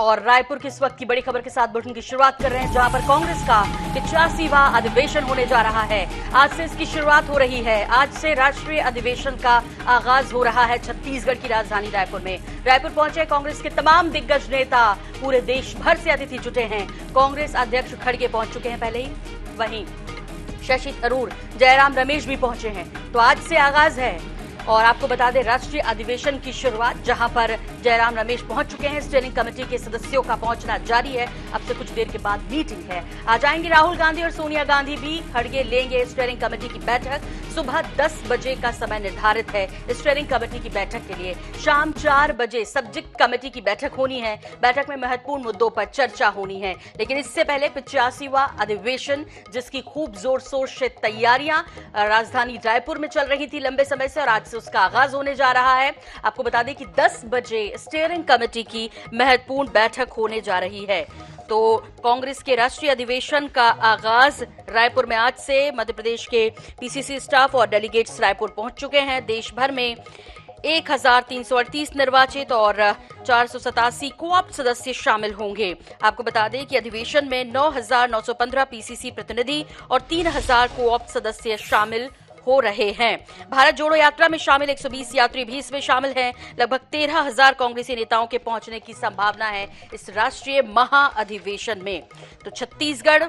और रायपुर की इस वक्त की बड़ी खबर के साथ बुलेटिन की शुरुआत कर रहे हैं, जहां पर कांग्रेस का 85वां अधिवेशन होने जा रहा है। आज से इसकी शुरुआत हो रही है। आज से राष्ट्रीय अधिवेशन का आगाज हो रहा है छत्तीसगढ़ की राजधानी रायपुर में। रायपुर पहुंचे कांग्रेस के तमाम दिग्गज नेता, पूरे देश भर से अतिथि जुटे हैं। कांग्रेस अध्यक्ष खड़गे पहुंच चुके हैं पहले ही, वहीं शशि थरूर, जयराम रमेश भी पहुंचे हैं। तो आज से आगाज है और आपको बता दें राष्ट्रीय अधिवेशन की शुरुआत, जहां पर जयराम रमेश पहुंच चुके हैं। स्टीयरिंग कमेटी के सदस्यों का पहुंचना जारी है। अब से कुछ देर के बाद मीटिंग है। आ जाएंगे राहुल गांधी और सोनिया गांधी भी। खड़गे लेंगे स्टीयरिंग कमेटी की बैठक। सुबह 10 बजे का समय निर्धारित है स्टीयरिंग कमेटी की बैठक के लिए। शाम 4 बजे सब्जेक्ट कमेटी की बैठक होनी है। बैठक में महत्वपूर्ण मुद्दों पर चर्चा होनी है। लेकिन इससे पहले 85वां अधिवेशन, जिसकी खूब जोर शोर से तैयारियां राजधानी रायपुर में चल रही थी लंबे समय से, और आज से उसका आगाज होने जा रहा है। आपको बता दें कि 10 बजे स्टीयरिंग कमेटी की महत्वपूर्ण बैठक होने जा रही है। तो कांग्रेस के राष्ट्रीय अधिवेशन का आगाज रायपुर में आज से। मध्य प्रदेश के पीसीसी स्टाफ और डेलीगेट्स रायपुर पहुंच चुके हैं। देश भर में 1338 निर्वाचित और 487 कोऑप्ट सदस्य शामिल होंगे। आपको बता दें कि अधिवेशन में 9915 पीसीसी प्रतिनिधि और 3000 कोऑप्ट सदस्य शामिल हो रहे हैं। भारत जोड़ो यात्रा में शामिल 120 यात्री भी इसमें शामिल हैं। लगभग 13,000 कांग्रेसी नेताओं के पहुंचने की संभावना है इस राष्ट्रीय महाअधिवेशन में। तो छत्तीसगढ़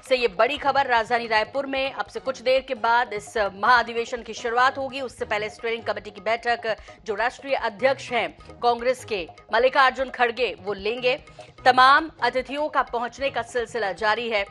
से ये बड़ी खबर राजधानी रायपुर में अब से कुछ देर के बाद इस महाअधिवेशन की शुरुआत होगी। उससे पहले स्टीयरिंग कमेटी की बैठक जो राष्ट्रीय अध्यक्ष हैं कांग्रेस के मल्लिकार्जुन खड़गे वो लेंगे। तमाम अतिथियों का पहुंचने का सिलसिला जारी है।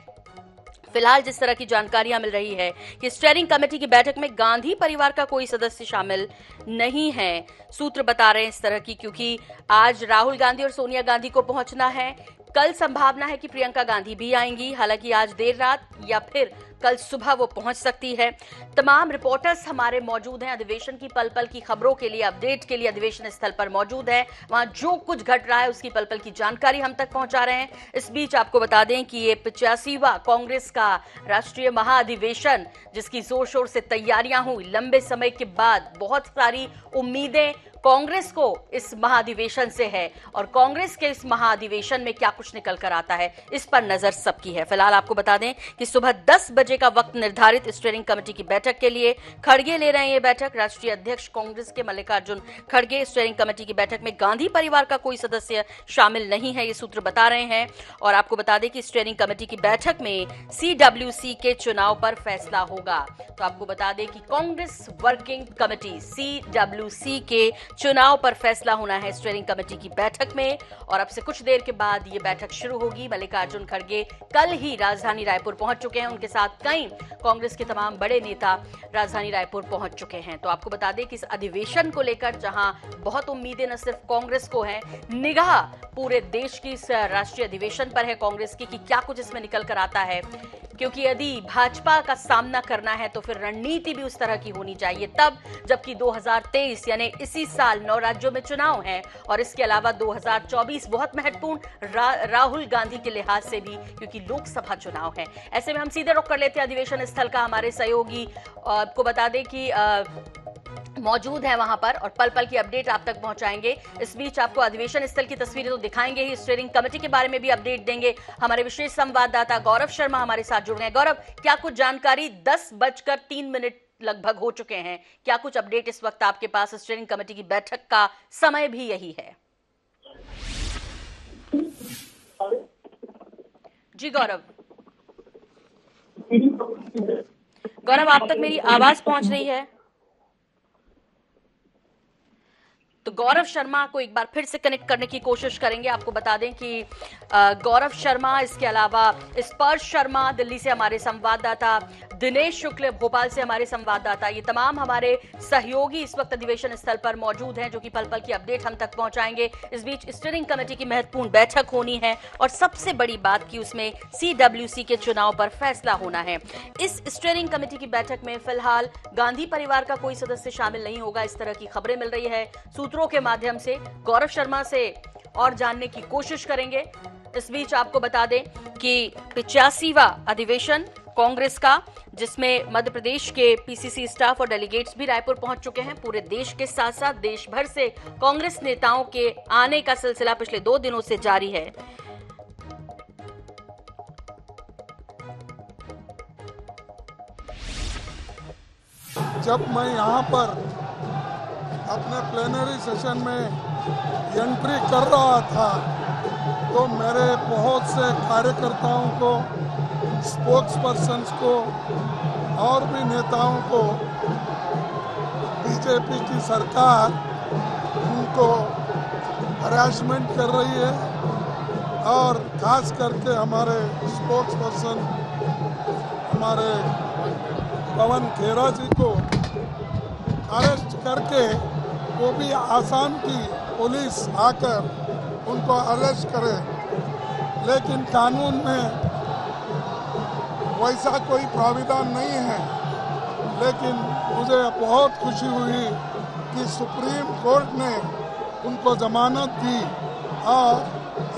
फिलहाल जिस तरह की जानकारियां मिल रही है कि स्टीयरिंग कमेटी की बैठक में गांधी परिवार का कोई सदस्य शामिल नहीं है। सूत्र बता रहे हैं इस तरह की, क्योंकि आज राहुल गांधी और सोनिया गांधी को पहुंचना है। कल संभावना है कि प्रियंका गांधी भी आएंगी, हालांकि आज देर रात या फिर कल सुबह वो पहुंच सकती है। तमाम रिपोर्टर्स हमारे मौजूद हैं अधिवेशन की पल पल की खबरों के लिए, अपडेट के लिए अधिवेशन स्थल पर मौजूद है। वहां जो कुछ घट रहा है उसकी पल पल की जानकारी हम तक पहुंचा रहे हैं। इस बीच आपको बता दें कि ये 85वां कांग्रेस का राष्ट्रीय महाअधिवेशन, जिसकी जोर शोर से तैयारियां हुई लंबे समय के बाद, बहुत सारी उम्मीदें कांग्रेस को इस महाअधिवेशन से है और कांग्रेस के इस महाअधिवेशन में क्या कुछ निकल कर आता है इस पर नजर सबकी है। फिलहाल आपको बता दें कि सुबह 10 बजे का वक्त निर्धारित स्टीयरिंग कमेटी की बैठक के लिए। खड़गे ले रहे हैं ये बैठक। राष्ट्रीय अध्यक्ष कांग्रेस के मल्लिकार्जुन खड़गे। स्टीयरिंग कमेटी की बैठक में गांधी परिवार का कोई सदस्य शामिल नहीं है, ये सूत्र बता रहे हैं। और आपको बता दें कि स्टीयरिंग कमेटी की बैठक में CWC के चुनाव पर फैसला होगा। तो आपको बता दें कि कांग्रेस वर्किंग कमेटी CWC के चुनाव पर फैसला होना है स्टीयरिंग कमेटी की बैठक में। और अब से कुछ देर के बाद ये बैठक शुरू होगी। मल्लिकार्जुन खड़गे कल ही राजधानी रायपुर पहुंच चुके हैं। उनके साथ कई कांग्रेस के तमाम बड़े नेता राजधानी रायपुर पहुंच चुके हैं। तो आपको बता दें कि इस अधिवेशन को लेकर जहां बहुत उम्मीदें न सिर्फ कांग्रेस को हैं, निगाह पूरे देश की इस राष्ट्रीय अधिवेशन पर है कांग्रेस की कि क्या कुछ इसमें निकल कर आता है। क्योंकि यदि भाजपा का सामना करना है तो फिर रणनीति भी उस तरह की होनी चाहिए, तब जबकि 2023 यानी इसी साल 9 राज्यों में चुनाव हैं और इसके अलावा 2024 बहुत महत्वपूर्ण राहुल गांधी के लिहाज से भी, क्योंकि लोकसभा चुनाव है। ऐसे में हम सीधे रुख कर लेते हैं अधिवेशन स्थल का। हमारे सहयोगी आपको बता दें कि मौजूद है वहां पर और पल पल की अपडेट आप तक पहुंचाएंगे। इस बीच आपको अधिवेशन स्थल की तस्वीरें तो दिखाएंगे ही, स्टीयरिंग कमेटी के बारे में भी अपडेट देंगे। हमारे विशेष संवाददाता गौरव शर्मा हमारे साथ जुड़ गए। गौरव, क्या कुछ जानकारी? 10:03 लगभग हो चुके हैं। क्या कुछ अपडेट इस वक्त आपके पास? स्टीयरिंग कमेटी की बैठक का समय भी यही है। जी गौरव, आप तक मेरी आवाज पहुंच रही है? तो गौरव शर्मा को एक बार फिर से कनेक्ट करने की कोशिश करेंगे। आपको बता दें कि गौरव शर्मा, इसके अलावा स्पर्श शर्मा दिल्ली से हमारे संवाददाता, दिनेश शुक्ल भोपाल से हमारे संवाददाता, ये तमाम हमारे सहयोगी इस वक्त अधिवेशन स्थल पर मौजूद हैं, जो कि पल पल की अपडेट हम तक पहुंचाएंगे। इस बीच स्टीयरिंग कमेटी की महत्वपूर्ण बैठक होनी है और सबसे बड़ी बात कि उसमें CWC के चुनाव पर फैसला होना है। इस स्टीयरिंग कमेटी की बैठक में फिलहाल गांधी परिवार का कोई सदस्य शामिल नहीं होगा, इस तरह की खबरें मिल रही है सूत्रों के माध्यम से। गौरव शर्मा से और जानने की कोशिश करेंगे। इस बीच आपको बता दें कि 85वां अधिवेशन कांग्रेस का, जिसमें मध्य प्रदेश के पीसीसी स्टाफ और डेलीगेट्स भी रायपुर पहुंच चुके हैं। पूरे देश के साथ साथ देश भर से कांग्रेस नेताओं के आने का सिलसिला पिछले 2 दिनों से जारी है। जब मैं यहाँ पर अपने प्लेनरी सेशन में एंट्री कर रहा था तो मेरे बहुत से कार्यकर्ताओं को, स्पोक्स पर्सन्स को और भी नेताओं को बीजेपी की सरकार उनको हरासमेंट कर रही है और खास करके हमारे स्पोक्स पर्सन हमारे पवन खेरा जी को अरेस्ट करके, वो भी आसाम की पुलिस आकर उनको अरेस्ट करे, लेकिन कानून में वैसा कोई प्राविधान नहीं है। लेकिन मुझे बहुत खुशी हुई कि सुप्रीम कोर्ट ने उनको जमानत दी और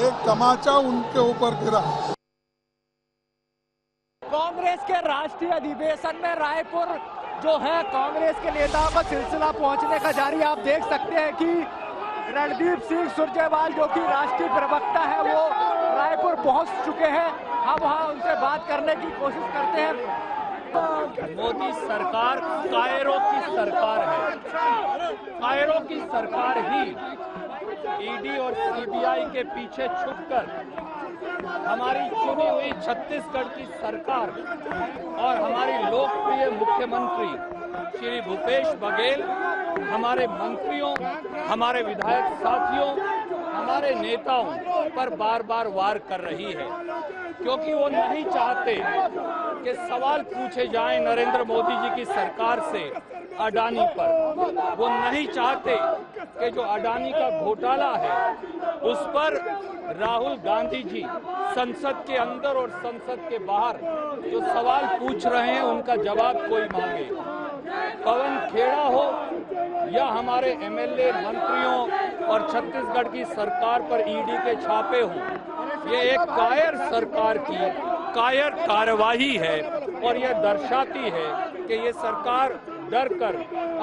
एक तमाचा उनके ऊपर गिरा। कांग्रेस के राष्ट्रीय अधिवेशन में रायपुर जो है कांग्रेस के नेताओं का सिलसिला पहुंचने का जारी। आप देख सकते हैं कि रणदीप सिंह सुरजेवाला जो कि राष्ट्रीय प्रवक्ता है वो रायपुर पहुंच चुके हैं। हम वहां उनसे बात करने की कोशिश करते हैं। मोदी सरकार कायरों की सरकार है। कायरों की सरकार ही ईडी और सीबीआई के पीछे छुपकर हमारी चुनी हुई छत्तीसगढ़ की सरकार और हमारी लोकप्रिय मुख्यमंत्री श्री भूपेश बघेल, हमारे मंत्रियों, हमारे विधायक साथियों, हमारे नेताओं पर बार बार वार कर रही है, क्योंकि वो नहीं चाहते कि सवाल पूछे जाएं नरेंद्र मोदी जी की सरकार से अडानी पर। वो नहीं चाहते कि जो अडानी का घोटाला है उस पर राहुल गांधी जी संसद के अंदर और संसद के बाहर जो सवाल पूछ रहे हैं उनका जवाब कोई मांगे। पवन खेड़ा हो या हमारे एमएलए, मंत्रियों और छत्तीसगढ़ की सरकार पर ईडी के छापे हों, ये एक कायर सरकार की कायर कार्यवाही है और यह दर्शाती है कि ये सरकार डर कर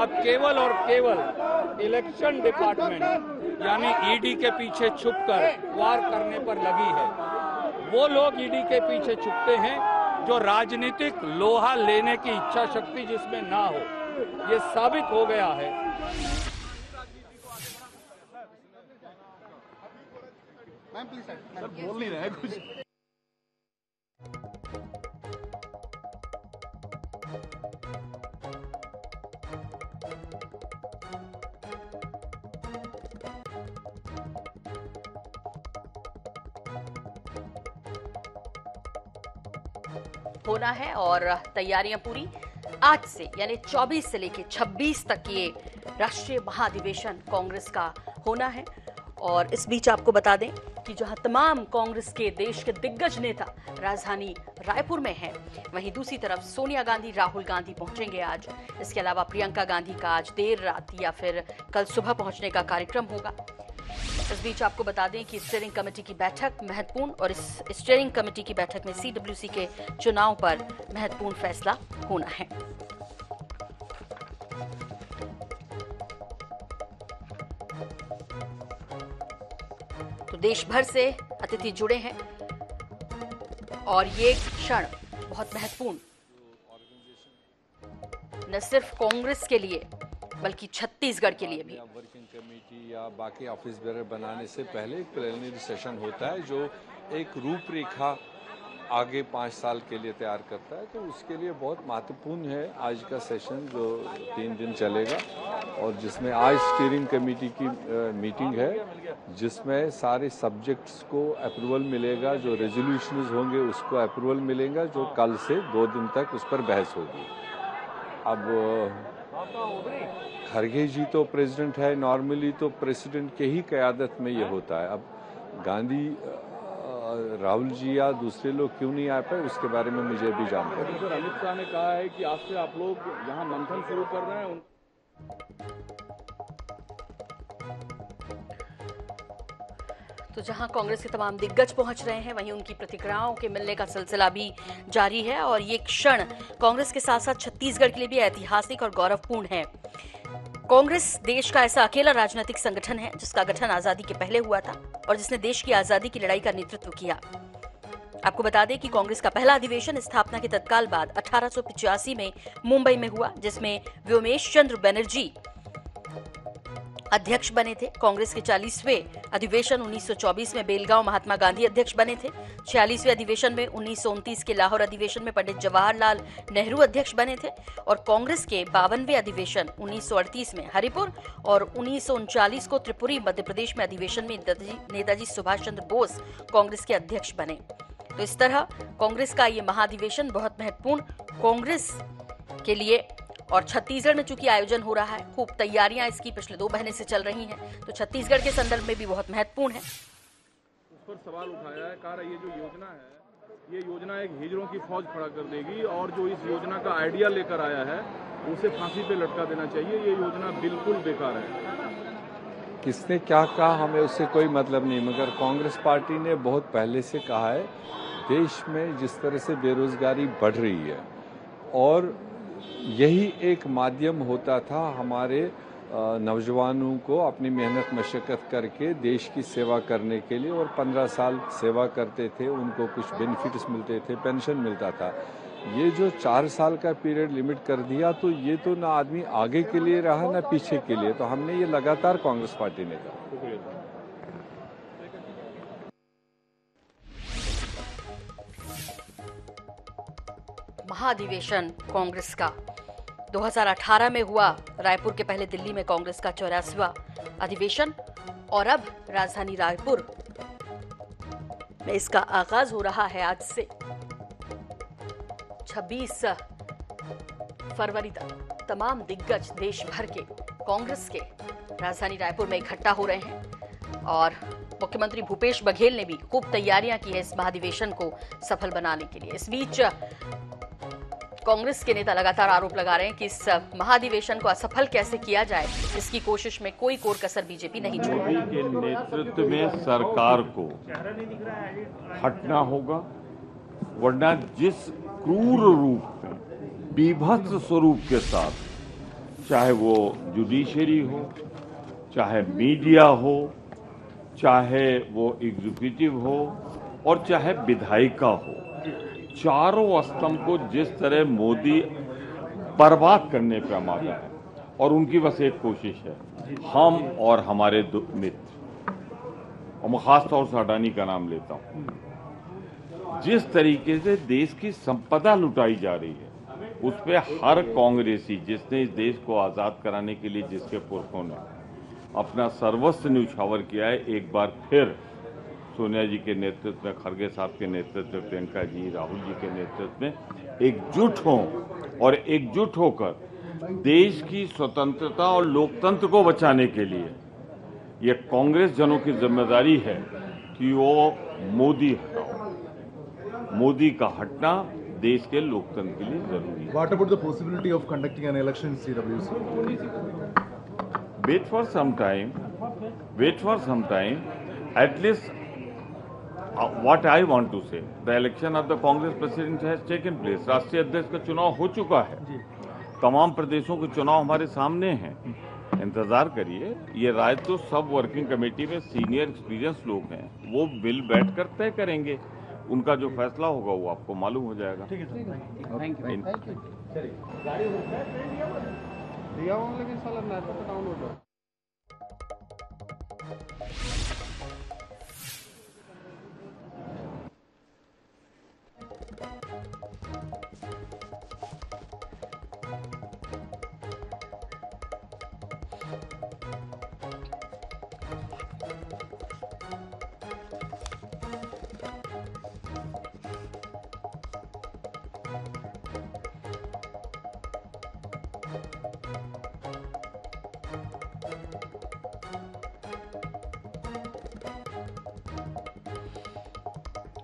अब केवल और केवल इलेक्शन डिपार्टमेंट यानी ईडी के पीछे छुपकर वार करने पर लगी है। वो लोग ईडी के पीछे छुपते हैं जो राजनीतिक लोहा लेने की इच्छा शक्ति जिसमें ना हो, ये साबित हो गया है। बोल नहीं रहे कुछ। होना है और तैयारियां पूरी। आज से यानी 24 से लेकर 26 तक ये राष्ट्रीय महाधिवेशन कांग्रेस का होना है। और इस बीच आपको बता दें कि जहां तमाम कांग्रेस के देश के दिग्गज नेता राजधानी रायपुर में हैं, वहीं दूसरी तरफ सोनिया गांधी, राहुल गांधी पहुंचेंगे आज। इसके अलावा प्रियंका गांधी का आज देर रात या फिर कल सुबह पहुंचने का कार्यक्रम होगा। इस बीच आपको बता दें कि स्टीयरिंग कमेटी की बैठक महत्वपूर्ण, और इस स्टीयरिंग कमेटी की बैठक में सीडब्ल्यूसी के चुनाव पर महत्वपूर्ण फैसला होना है। तो देश भर से अतिथि जुड़े हैं और ये क्षण बहुत महत्वपूर्ण न सिर्फ कांग्रेस के लिए बल्कि छत्तीसगढ़ के लिए भी। वर्किंग कमेटी या बाकी ऑफिस बेरर बनाने से पहले एक प्रिलिमिनरी सेशन होता है जो एक रूपरेखा आगे 5 साल के लिए तैयार करता है, तो उसके लिए बहुत महत्वपूर्ण है आज का सेशन जो 3 दिन चलेगा और जिसमें आज स्टीयरिंग कमेटी की मीटिंग है, जिसमें सारे सब्जेक्ट्स को अप्रूवल मिलेगा, जो रेजोल्यूशंस होंगे उसको अप्रूवल मिलेगा, जो कल से 2 दिन तक उस पर बहस होगी। अब खरगे जी तो प्रेसिडेंट है, नॉर्मली तो प्रेसिडेंट के ही क़यादत में ये होता है। अब गांधी, राहुल जी या दूसरे लोग क्यों नहीं आ पाए उसके बारे में मुझे भी जानकारी। सर, अमित शाह ने कहा है कि आज से आप लोग यहाँ मंथन शुरू कर रहे हैं। तो जहां कांग्रेस के तमाम दिग्गज पहुंच रहे हैं, वहीं उनकी प्रतिक्रियाओं के मिलने का सिलसिला भी जारी है और ये क्षण कांग्रेस के साथ साथ छत्तीसगढ़ के लिए भी ऐतिहासिक और गौरवपूर्ण है। कांग्रेस देश का ऐसा अकेला राजनीतिक संगठन है जिसका गठन आजादी के पहले हुआ था और जिसने देश की आजादी की लड़ाई का नेतृत्व किया। आपको बता दें कि कांग्रेस का पहला अधिवेशन स्थापना के तत्काल बाद 1885 में मुंबई में हुआ, जिसमें व्योमेश चंद्र बनर्जी अध्यक्ष बने थे। कांग्रेस के 40वें अधिवेशन 1924 में बेलगांव महात्मा गांधी अध्यक्ष बने थे। 46वें अधिवेशन में 1929 के लाहौर अधिवेशन में पंडित जवाहरलाल नेहरू अध्यक्ष बने थे और कांग्रेस के 52वें अधिवेशन 1938 में हरिपुर और 1939 को त्रिपुरी मध्य प्रदेश में अधिवेशन में नेताजी सुभाष चंद्र बोस कांग्रेस के अध्यक्ष बने। तो इस तरह कांग्रेस का ये महाधिवेशन बहुत महत्वपूर्ण कांग्रेस के लिए और छत्तीसगढ़ में चूंकि आयोजन हो रहा है, खूब तैयारियां इसकी पिछले 2 महीने से चल रही हैं, तो छत्तीसगढ़ के संदर्भ में भी बहुत महत्वपूर्ण है। उस पर सवाल उठाया है, कहा ये जो योजना है, ये योजना एक हिजड़ों की फौज खड़ा कर देगी और जो इस योजना का आइडिया लेकर आया है उसे फांसी पे लटका देना चाहिए। ये योजना बिल्कुल बेकार है। किसने क्या कहा हमें उससे कोई मतलब नहीं, मगर कांग्रेस पार्टी ने बहुत पहले से कहा है देश में जिस तरह से बेरोजगारी बढ़ रही है और यही एक माध्यम होता था हमारे नौजवानों को अपनी मेहनत मशक्क़त करके देश की सेवा करने के लिए, और 15 साल सेवा करते थे, उनको कुछ बेनिफिट्स मिलते थे, पेंशन मिलता था। ये जो 4 साल का पीरियड लिमिट कर दिया तो ये तो ना आदमी आगे के लिए रहा ना पीछे के लिए, तो हमने ये लगातार कांग्रेस पार्टी ने कहा। महाधिवेशन कांग्रेस का 2018 में हुआ, रायपुर के पहले दिल्ली में कांग्रेस का 84वां अधिवेशन और अब राजधानी रायपुर में इसका आगाज हो रहा है। आज से 26 फरवरी तक तमाम दिग्गज देश भर के कांग्रेस के राजधानी रायपुर में इकट्ठा हो रहे हैं और मुख्यमंत्री भूपेश बघेल ने भी खूब तैयारियां की है इस महाधिवेशन को सफल बनाने के लिए। इस बीच कांग्रेस के नेता लगातार आरोप लगा रहे हैं कि इस महाधिवेशन को असफल कैसे किया जाए, इसकी कोशिश में कोई कोर कसर बीजेपी नहीं छोड़ रही। मोदी के नेतृत्व में सरकार को हटना होगा, वरना जिस क्रूर रूप में, बीभत्स स्वरूप के साथ, चाहे वो जुडिशरी हो, चाहे मीडिया हो, चाहे वो एग्जीक्यूटिव हो और चाहे विधायिका हो, चारों स्तंभ को जिस तरह मोदी बर्बाद करने पर आमादा है और उनकी बस एक कोशिश है, हम और हमारे मित्र, और मैं खास तौर से अडानी का नाम लेता हूं, जिस तरीके से देश की संपदा लुटाई जा रही है उस पर हर कांग्रेसी जिसने इस देश को आजाद कराने के लिए, जिसके पुरखों ने अपना सर्वस्व न्यौछावर किया है, एक बार फिर सोनिया जी के नेतृत्व में, खड़गे साहब के नेतृत्व में, प्रियंका जी, राहुल जी के नेतृत्व में एकजुट हों और एकजुट होकर देश की स्वतंत्रता और लोकतंत्र को बचाने के लिए ये कांग्रेस जनों की जिम्मेदारी है कि वो मोदी हटाओ। मोदी का हटना देश के लोकतंत्र के लिए जरूरी है। What about the possibility of conducting an election in CWC? Wait for some time. Wait for some time. At least what I want to say, the election of the Congress president has taken place. राष्ट्रीय अध्यक्ष का चुनाव हो चुका है, तमाम प्रदेशों के चुनाव हमारे सामने हैं, इंतजार करिए। ये राय तो सब वर्किंग कमेटी में सीनियर एक्सपीरियंस लोग हैं, वो बिल बैठ कर तय करेंगे, उनका जो फैसला होगा वो आपको मालूम हो जाएगा। ठीक है, थैंक यू।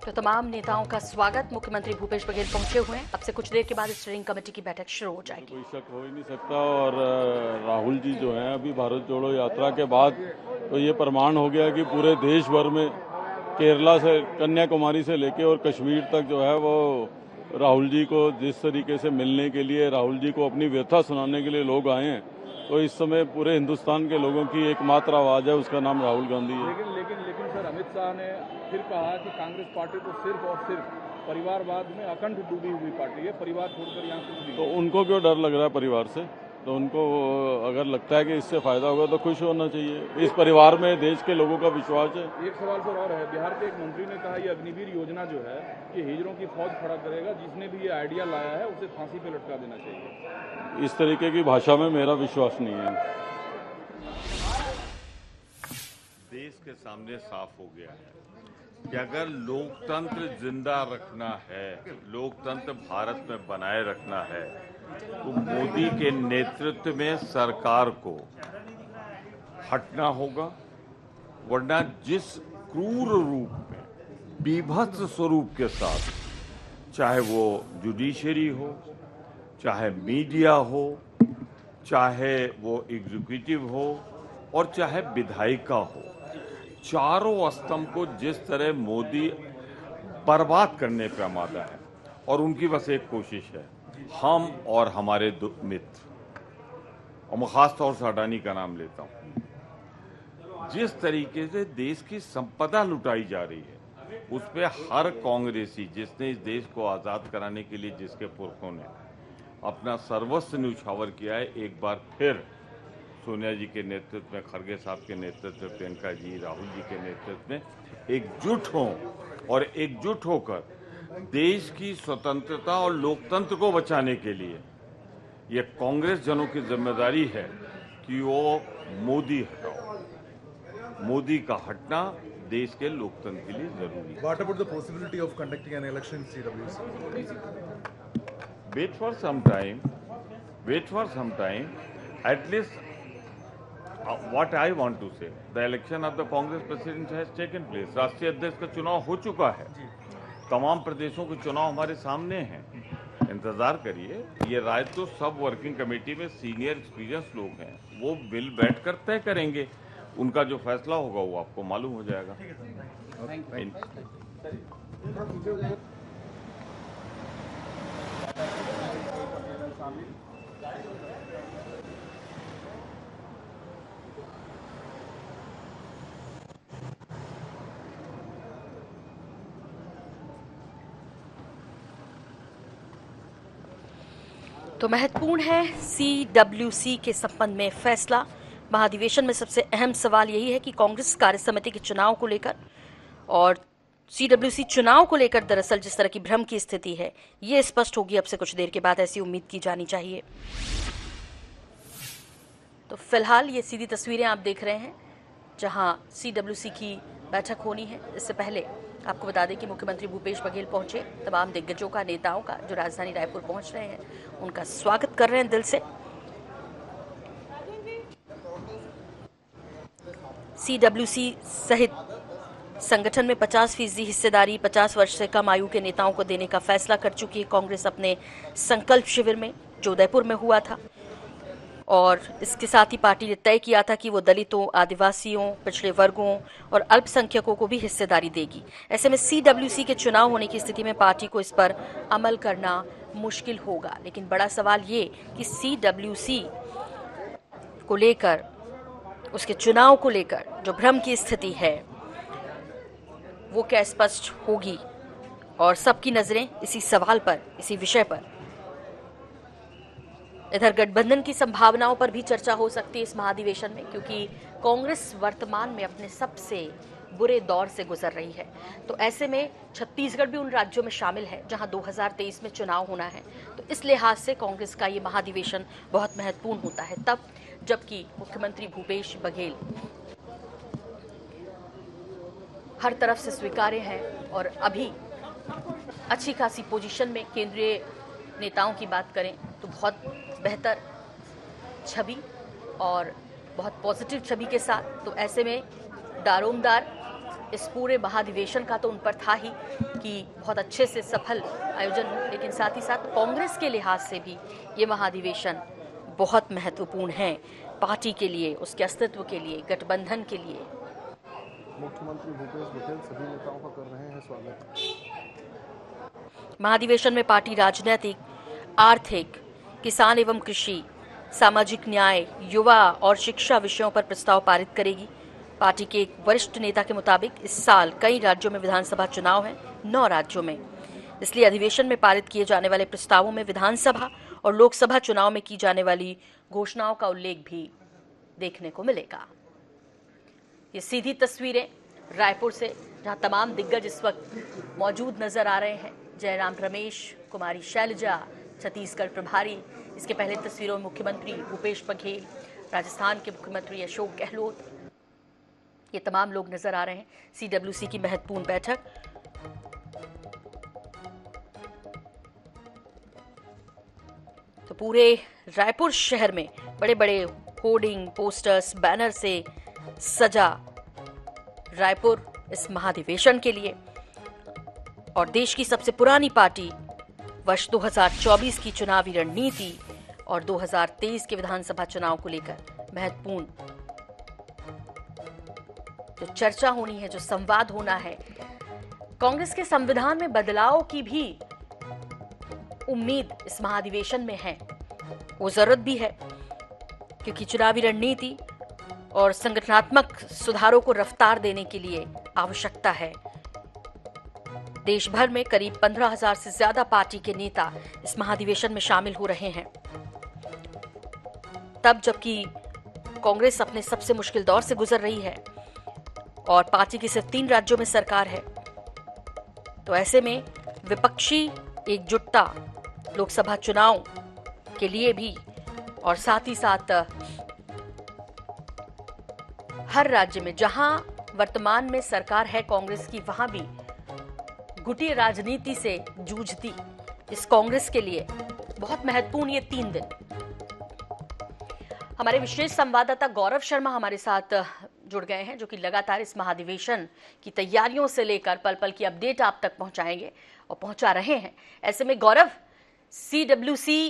तो तमाम नेताओं का स्वागत, मुख्यमंत्री भूपेश बघेल पहुंचे हुए हैं। अब से कुछ देर के बाद स्टीयरिंग कमेटी की बैठक शुरू हो जाएगी। कोई शक हो ही नहीं सकता। और राहुल जी जो हैं अभी भारत जोड़ो यात्रा के बाद तो ये प्रमाण हो गया कि पूरे देश भर में केरला से, कन्याकुमारी से लेके और कश्मीर तक जो है वो राहुल जी को जिस तरीके से मिलने के लिए, राहुल जी को अपनी व्यथा सुनाने के लिए लोग आए हैं, तो इस समय पूरे हिंदुस्तान के लोगों की एकमात्र आवाज़ है, उसका नाम राहुल गांधी है। लेकिन सर, अमित शाह ने फिर कहा कि कांग्रेस पार्टी तो सिर्फ और सिर्फ परिवारवाद में अखंड डूबी हुई पार्टी है, परिवार छोड़कर यहाँ कुछ नहीं। तो उनको क्यों डर लग रहा है परिवार से? तो उनको अगर लगता है कि इससे फायदा होगा तो खुश होना चाहिए। इस परिवार में देश के लोगों का विश्वास है। एक सवाल सर और है, बिहार के एक मंत्री ने कहा ये अग्निवीर योजना जो है ये हिजड़ों की फौज खड़ा करेगा, जिसने भी ये आइडिया लाया है उसे फांसी पे लटका देना चाहिए। इस तरीके की भाषा में मेरा विश्वास नहीं है। देश के सामने साफ हो गया है कि अगर लोकतंत्र जिंदा रखना है, लोकतंत्र भारत में बनाए रखना है, तो मोदी के नेतृत्व में सरकार को हटना होगा, वरना जिस क्रूर रूप में, बीभत्स स्वरूप के साथ, चाहे वो जुडिशरी हो, चाहे मीडिया हो, चाहे वो एग्जीक्यूटिव हो और चाहे विधायिका हो, चारों स्तंभ को जिस तरह मोदी बर्बाद करने पर आमादा है, और उनकी बस एक कोशिश है, हम और हमारे मित्र, और मैं खास तौर से अडानी का नाम लेता हूं, जिस तरीके से देश की संपदा लुटाई जा रही है, उस पर हर कांग्रेसी जिसने इस देश को आज़ाद कराने के लिए, जिसके पुरखों ने अपना सर्वस्व न्यौछावर किया है, एक बार फिर सोनिया जी के नेतृत्व में, खड़गे साहब के नेतृत्व में, प्रियंका जी, राहुल जी के नेतृत्व में एकजुट हों और एकजुट होकर देश की स्वतंत्रता और लोकतंत्र को बचाने के लिए ये कांग्रेस जनों की जिम्मेदारी है कि वो मोदी हटाओ। मोदी का हटना देश के लोकतंत्र के लिए जरूरी है। What about the possibility of conducting an election in CWC? Wait for some time. At least what I want to say, the election of the Congress president has taken place. राष्ट्रीय अध्यक्ष का चुनाव हो चुका है, तमाम प्रदेशों के चुनाव हमारे सामने हैं, इंतजार करिए। ये राय तो सब वर्किंग कमेटी में सीनियर एक्सपीरियंस लोग हैं, वो बिल बैठकर तय करेंगे, उनका जो फैसला होगा वो आपको मालूम हो जाएगा। तो महत्वपूर्ण है CWC के संबंध में फैसला। महाधिवेशन में सबसे अहम सवाल यही है कि कांग्रेस कार्य समिति के चुनाव को लेकर और CWC चुनाव को लेकर दरअसल जिस तरह की भ्रम की स्थिति है, ये स्पष्ट होगी अब से कुछ देर के बाद, ऐसी उम्मीद की जानी चाहिए। तो फिलहाल ये सीधी तस्वीरें आप देख रहे हैं जहां CWC की बैठक होनी है। इससे पहले आपको बता दें कि मुख्यमंत्री भूपेश बघेल पहुंचे, तमाम दिग्गजों का, नेताओं का जो राजधानी रायपुर पहुंच रहे हैं उनका स्वागत कर रहे हैं दिल से। CWC सहित संगठन में 50% हिस्सेदारी 50 वर्ष से कम आयु के नेताओं को देने का फैसला कर चुकी है कांग्रेस अपने संकल्प शिविर में, जो उदयपुर में हुआ था। और इसके साथ ही पार्टी ने तय किया था कि वो दलितों, आदिवासियों, पिछड़े वर्गों और अल्पसंख्यकों को भी हिस्सेदारी देगी। ऐसे में CWC के चुनाव होने की स्थिति में पार्टी को इस पर अमल करना मुश्किल होगा। लेकिन बड़ा सवाल ये कि CWC को लेकर, उसके चुनाव को लेकर जो भ्रम की स्थिति है वो क्या स्पष्ट होगी, और सबकी नजरें इसी सवाल पर, इसी विषय पर। इधर गठबंधन की संभावनाओं पर भी चर्चा हो सकती है इस महाधिवेशन में, क्योंकि कांग्रेस वर्तमान में अपने सबसे बुरे दौर से गुजर रही है। तो ऐसे में छत्तीसगढ़ भी उन राज्यों में शामिल है जहां 2023 में चुनाव होना है। तो इस लिहाज से कांग्रेस का ये महाधिवेशन बहुत महत्वपूर्ण होता है, तब जबकि मुख्यमंत्री भूपेश बघेल हर तरफ से स्वीकार्य हैं और अभी अच्छी खासी पोजीशन में। केंद्रीय नेताओं की बात करें तो बहुत बेहतर छवि और बहुत पॉजिटिव छवि के साथ। तो ऐसे में दारोमदार इस पूरे महाधिवेशन का तो उन पर था ही कि बहुत अच्छे से सफल आयोजन हो, लेकिन साथ ही साथ कांग्रेस के लिहाज से भी ये महाधिवेशन बहुत महत्वपूर्ण है, पार्टी के लिए, उसके अस्तित्व के लिए, गठबंधन के लिए। मुख्यमंत्री भूपेश बघेल सभी नेताओं का कर रहे हैं स्वागत। महाधिवेशन में पार्टी राजनीतिक, आर्थिक, किसान एवं कृषि, सामाजिक न्याय, युवा और शिक्षा विषयों पर प्रस्ताव पारित करेगी। पार्टी के एक वरिष्ठ नेता के मुताबिक इस साल कई राज्यों में विधानसभा चुनाव हैं, 9 राज्यों में। इसलिए अधिवेशन में पारित किए जाने वाले प्रस्तावों में विधानसभा और लोकसभा चुनाव में की जाने वाली घोषणाओं का उल्लेख भी देखने को मिलेगा। ये सीधी तस्वीरें रायपुर से, जहां तमाम दिग्गज इस वक्त मौजूद नजर आ रहे हैं। जयराम रमेश, कुमारी शैलजा, छत्तीसगढ़ प्रभारी, इसके पहले तस्वीरों में मुख्यमंत्री भूपेश बघेल, राजस्थान के मुख्यमंत्री अशोक गहलोत, ये तमाम लोग नजर आ रहे हैं। सीडब्ल्यूसी की महत्वपूर्ण बैठक। तो पूरे रायपुर शहर में बड़े बड़े होर्डिंग, पोस्टर्स, बैनर से सजा रायपुर इस महाधिवेशन के लिए। और देश की सबसे पुरानी पार्टी वर्ष 2024 की चुनावी रणनीति और 2023 के विधानसभा चुनाव को लेकर महत्वपूर्ण जो चर्चा होनी है, जो संवाद होना है। कांग्रेस के संविधान में बदलाव की भी उम्मीद इस महाधिवेशन में है, वो जरूरत भी है, क्योंकि चुनावी रणनीति और संगठनात्मक सुधारों को रफ्तार देने के लिए आवश्यकता है। देश भर में करीब 15,000 से ज्यादा पार्टी के नेता इस महाधिवेशन में शामिल हो रहे हैं। तब जबकि कांग्रेस अपने सबसे मुश्किल दौर से गुजर रही है और पार्टी की सिर्फ 3 राज्यों में सरकार है, तो ऐसे में विपक्षी एकजुटता लोकसभा चुनाव के लिए भी और साथ ही साथ हर राज्य में जहां वर्तमान में सरकार है कांग्रेस की, वहां भी गुटी राजनीति से जूझती इस कांग्रेस के लिए बहुत महत्वपूर्ण ये 3 दिन। हमारे विशेष संवाददाता गौरव शर्मा हमारे साथ जुड़ गए हैं, जो कि लगातार इस महाधिवेशन की तैयारियों से लेकर पल पल की अपडेट आप तक पहुंचाएंगे और पहुंचा रहे हैं। ऐसे में गौरव, सीडब्ल्यूसी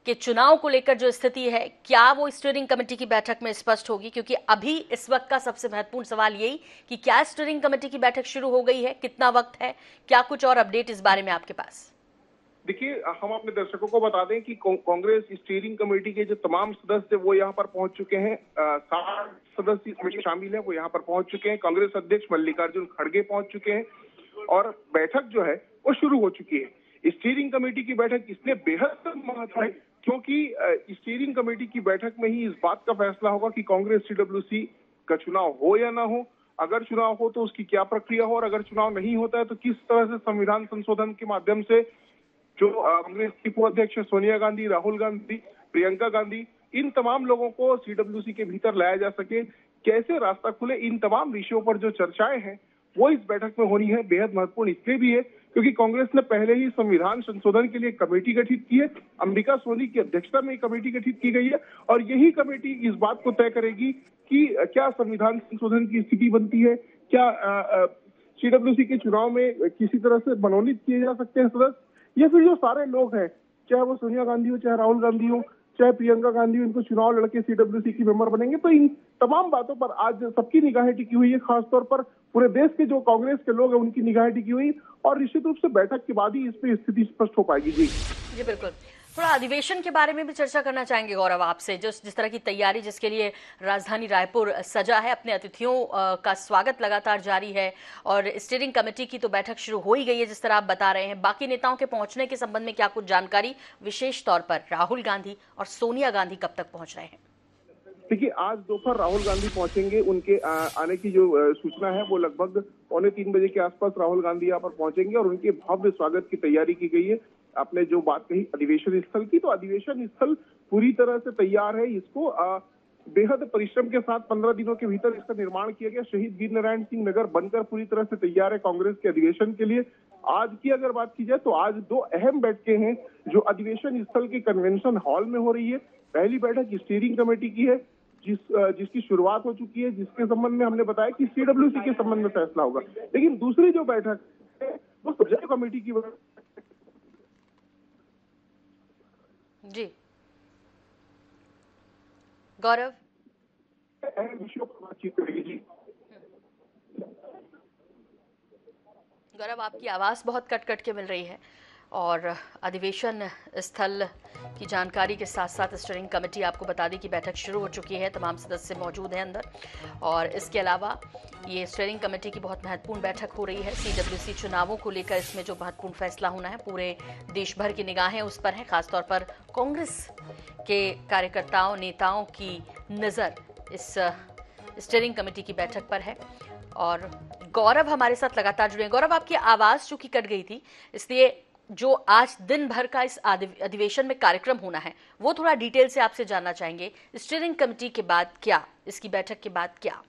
के चुनाव को लेकर जो स्थिति है, क्या वो स्टीयरिंग कमेटी की बैठक में स्पष्ट होगी? क्योंकि अभी इस वक्त का सबसे महत्वपूर्ण सवाल यही कि क्या स्टीयरिंग कमेटी की बैठक शुरू हो गई है, कितना वक्त है, क्या कुछ और अपडेट इस बारे में आपके पास? देखिए, हम अपने दर्शकों को बता दें कि कांग्रेस स्टीयरिंग कमेटी के जो तमाम सदस्य वो यहाँ पर पहुंच चुके हैं। 60 सदस्य कमेटी शामिल है, वो यहाँ पर पहुंच चुके हैं। कांग्रेस अध्यक्ष मल्लिकार्जुन खड़गे पहुंच चुके हैं और बैठक जो है वो शुरू हो चुकी है। स्टीयरिंग कमेटी की बैठक इसलिए बेहद महत्व है क्योंकि स्टीयरिंग कमेटी की बैठक में ही इस बात का फैसला होगा कि कांग्रेस सीडब्ल्यूसी का चुनाव हो या ना हो। अगर चुनाव हो तो उसकी क्या प्रक्रिया हो, और अगर चुनाव नहीं होता है तो किस तरह से संविधान संशोधन के माध्यम से जो कांग्रेस की पूर्व अध्यक्ष सोनिया गांधी, राहुल गांधी, प्रियंका गांधी, इन तमाम लोगों को सीडब्ल्यूसी के भीतर लाया जा सके, कैसे रास्ता खुले, इन तमाम विषयों पर जो चर्चाएं हैं वो इस बैठक में होनी है। बेहद महत्वपूर्ण इसलिए भी है क्योंकि कांग्रेस ने पहले ही संविधान संशोधन के लिए कमेटी गठित की है। अंबिका सोनी की अध्यक्षता में कमेटी गठित की गई है और यही कमेटी इस बात को तय करेगी कि क्या संविधान संशोधन की स्थिति बनती है, क्या सीडब्ल्यूसी के चुनाव में किसी तरह से मनोनीत किए जा सकते हैं सदस्य, या फिर जो सारे लोग हैं, चाहे वो सोनिया गांधी हो, चाहे राहुल गांधी हो, चाहे प्रियंका गांधी हो, इनको चुनाव लड़के सीडब्ल्यूसी की मेंबर बनेंगे। तो इन तमाम बातों पर आज सबकी निगाहें टिकी हुई है, खासतौर पर पूरे देश के जो कांग्रेस के लोग हैं उनकी निगाहें टिकी हुई, और निश्चित रूप से बैठक के बाद ही इस पे स्थिति स्पष्ट हो पाएगी। जी बिल्कुल। थोड़ा अधिवेशन के बारे में भी चर्चा करना चाहेंगे गौरव आपसे, जिस तरह की तैयारी जिसके लिए राजधानी रायपुर सजा है, अपने अतिथियों का स्वागत लगातार जारी है और स्टीयरिंग कमेटी की तो बैठक शुरू हो ही गई है जिस तरह आप बता रहे हैं। बाकी नेताओं के पहुंचने के संबंध में क्या कुछ जानकारी, विशेष तौर पर राहुल गांधी और सोनिया गांधी कब तक पहुंच रहे हैं? देखिए, आज दोपहर राहुल गांधी पहुंचेंगे। उनके आने की जो सूचना है वो लगभग 2:45 बजे के आसपास राहुल गांधी यहाँ पर पहुंचेंगे और उनके भव्य स्वागत की तैयारी की गई है। आपने जो बात कही अधिवेशन स्थल की, तो अधिवेशन स्थल पूरी तरह से तैयार है। इसको बेहद परिश्रम के साथ 15 दिनों के भीतर इसका निर्माण किया गया। शहीद वीर नारायण सिंह नगर बनकर पूरी तरह से तैयार है कांग्रेस के अधिवेशन के लिए। आज की अगर बात की जाए तो आज 2 अहम बैठकें हैं जो अधिवेशन स्थल के कन्वेंशन हॉल में हो रही है। पहली बैठक स्टीयरिंग कमेटी की है जिसकी शुरुआत हो चुकी है, जिसके संबंध में हमने बताया कि सीडब्ल्यूसी के संबंध में फैसला होगा। लेकिन दूसरी जो बैठक है वो सजा कमेटी की जी गौरव, अहम विषयों पर बातचीत करेगी। जी गौरव, आपकी आवाज़ बहुत कट कट के मिल रही है और अधिवेशन स्थल की जानकारी के साथ साथ स्टीयरिंग कमेटी, आपको बता दें कि बैठक शुरू हो चुकी है, तमाम सदस्य मौजूद हैं अंदर। और इसके अलावा ये स्टीयरिंग कमेटी की बहुत महत्वपूर्ण बैठक हो रही है। CWC चुनावों को लेकर इसमें जो महत्वपूर्ण फैसला होना है, पूरे देश भर की निगाहें उस पर हैं। खासतौर पर कांग्रेस के कार्यकर्ताओं, नेताओं की नज़र इस स्टीयरिंग कमेटी की बैठक पर है। और गौरव हमारे साथ लगातार जुड़े हैं। गौरव, आपकी आवाज़ चूंकि कट गई थी, इसलिए जो आज दिन भर का इस अधिवेशन में कार्यक्रम होना है वो थोड़ा डिटेल से आपसे जानना चाहेंगे। स्टीयरिंग कमेटी के बाद क्या, इसकी बैठक के बाद क्या?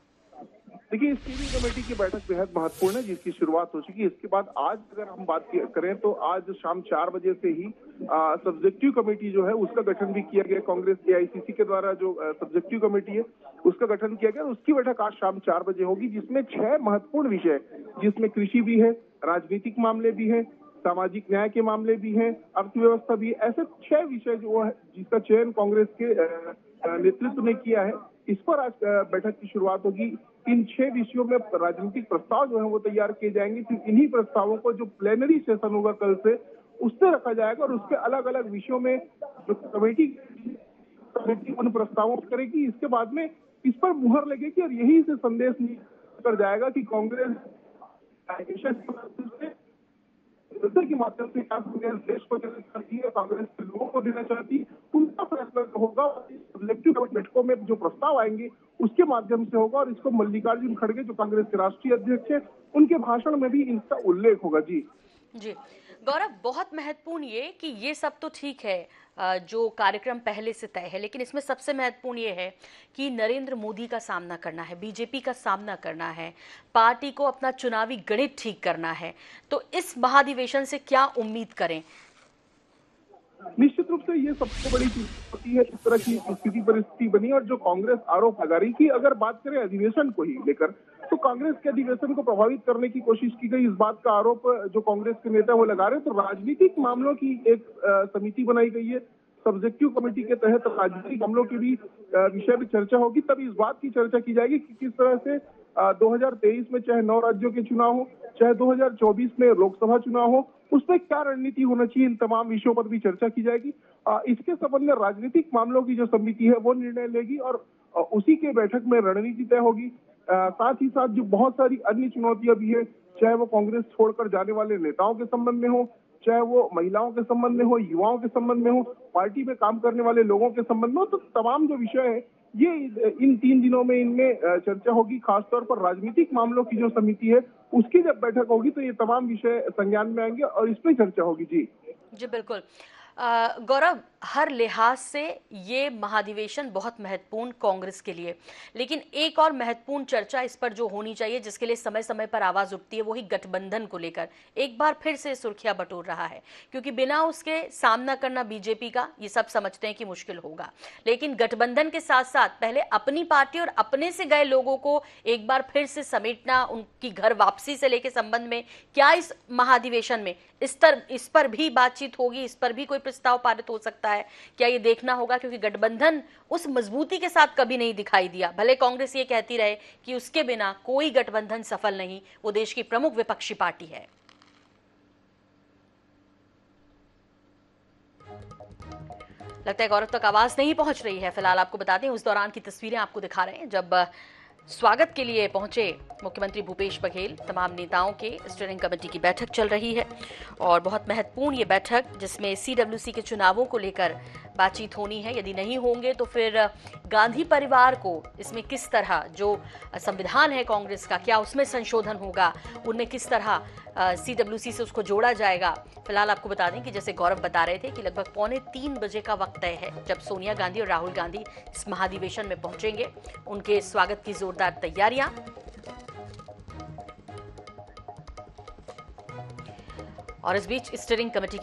देखिए, स्टीयरिंग कमेटी की बैठक बेहद महत्वपूर्ण है, जिसकी शुरुआत हो चुकी है। इसके बाद आज अगर हम बात करें तो आज शाम 4 बजे से ही सब्जेक्टिव कमेटी जो है उसका गठन भी किया गया। कांग्रेस AICC के द्वारा जो सब्जेक्टिव कमेटी है उसका गठन किया गया। उसकी बैठक आज शाम 4 बजे होगी, जिसमें 6 महत्वपूर्ण विषय, जिसमें कृषि भी है, राजनीतिक मामले भी है, सामाजिक न्याय के मामले भी हैं, अर्थव्यवस्था भी, ऐसे 6 विषय जो है जिसका चयन कांग्रेस के नेतृत्व ने किया है, इस पर आज बैठक की शुरुआत होगी। इन 6 विषयों में राजनीतिक प्रस्ताव जो है वो तैयार किए जाएंगे। फिर इन्हीं प्रस्तावों को जो प्लेनरी सेशन होगा कल से, उससे रखा जाएगा और उसके अलग अलग विषयों में जो कमेटी उन प्रस्तावों को करेगी। इसके बाद में इस पर मुहर लगेगी और यही से संदेश कर जाएगा कि कांग्रेस के माध्यम से कांग्रेस देश को देना चाहती है, कांग्रेस के लोगों को देना चाहती है, उनका फैसला होगा। सब्जेक्टिव बैठकों में जो प्रस्ताव आएंगे उसके माध्यम से होगा और इसको मल्लिकार्जुन खड़गे जो कांग्रेस के राष्ट्रीय अध्यक्ष है, उनके भाषण में भी इनका उल्लेख होगा। जी गौरव, बहुत महत्वपूर्ण ये कि ये सब तो ठीक है जो कार्यक्रम पहले से तय है, लेकिन इसमें सबसे महत्वपूर्ण ये है कि नरेंद्र मोदी का सामना करना है, बीजेपी का सामना करना है, पार्टी को अपना चुनावी गणित ठीक करना है। तो इस महाधिवेशन से क्या उम्मीद करें? निश्चित रूप से ये सबसे बड़ी चीज होती है, इस तरह की स्थिति परिस्थिति बनी। और जो कांग्रेस आरोप लगा रही थी, अगर बात करें अधिवेशन को ही लेकर, तो कांग्रेस के अधिवेशन को प्रभावित करने की कोशिश की गई। इस बात का आरोप जो कांग्रेस के नेता वो लगा रहे हैं। तो राजनीतिक मामलों की एक समिति बनाई गई है सब्जेक्टिव कमेटी के तहत। राजनीतिक मामलों की भी विषय में चर्चा होगी, तब इस बात की चर्चा की जाएगी कि किस तरह से 2023 में चाहे 9 राज्यों के चुनाव हो, चाहे 2024 में लोकसभा चुनाव हो, उसमें क्या रणनीति होना चाहिए, इन तमाम विषयों पर भी चर्चा की जाएगी। इसके संबंध में राजनीतिक मामलों की जो समिति है वो निर्णय लेगी और उसी के बैठक में रणनीति तय होगी। साथ ही साथ जो बहुत सारी अन्य चुनौतियां भी है, चाहे वो कांग्रेस छोड़कर जाने वाले नेताओं के संबंध में हो, चाहे वो महिलाओं के संबंध में हो, युवाओं के संबंध में हो, पार्टी में काम करने वाले लोगों के संबंध में हो, तो तमाम जो विषय है ये इन 3 दिनों में इनमें चर्चा होगी। खासतौर पर राजनीतिक मामलों की जो समिति है उसकी जब बैठक होगी तो ये तमाम विषय संज्ञान में आएंगे और इसमें चर्चा होगी। जी बिल्कुल। गौरव, हर लिहाज से ये महाधिवेशन बहुत महत्वपूर्ण कांग्रेस के लिए, लेकिन एक और महत्वपूर्ण चर्चा इस पर जो होनी चाहिए, जिसके लिए समय समय पर आवाज उठती है, वही गठबंधन को लेकर एक बार फिर से सुर्खियां बटोर रहा है। क्योंकि बिना उसके सामना करना बीजेपी का, ये सब समझते हैं कि मुश्किल होगा, लेकिन गठबंधन के साथ साथ पहले अपनी पार्टी और अपने से गए लोगों को एक बार फिर से समेटना, उनकी घर वापसी से लेकर संबंध में क्या इस महाधिवेशन में इस पर भी बातचीत होगी, इस पर भी कोई प्रस्ताव पारित हो सकता है? क्या ये देखना होगा, क्योंकि गठबंधन उस मजबूती के साथ कभी नहीं दिखाई दिया। भले कांग्रेस ये कहती रहे कि उसके बिना कोई गठबंधन सफल नहीं, वो देश की प्रमुख विपक्षी पार्टी है। लगता है गौरव तक आवाज नहीं पहुंच रही है। फिलहाल आपको बता दें, उस दौरान की तस्वीरें आपको दिखा रहे हैं जब स्वागत के लिए पहुंचे मुख्यमंत्री भूपेश बघेल। तमाम नेताओं के स्टीयरिंग कमेटी की बैठक चल रही है और बहुत महत्वपूर्ण ये बैठक, जिसमें CWC के चुनावों को लेकर बातचीत होनी है। यदि नहीं होंगे तो फिर गांधी परिवार को इसमें किस तरह, जो संविधान है कांग्रेस का, क्या उसमें संशोधन होगा, उनमें किस तरह CWC से उसको जोड़ा जाएगा। फिलहाल आपको बता दें कि जैसे गौरव बता रहे थे कि लगभग 2:45 बजे का वक्त तय है जब सोनिया गांधी और राहुल गांधी इस महाधिवेशन में पहुंचेंगे। उनके स्वागत की जोरदार तैयारियां। और इस बीच स्टीयरिंग कमेटी की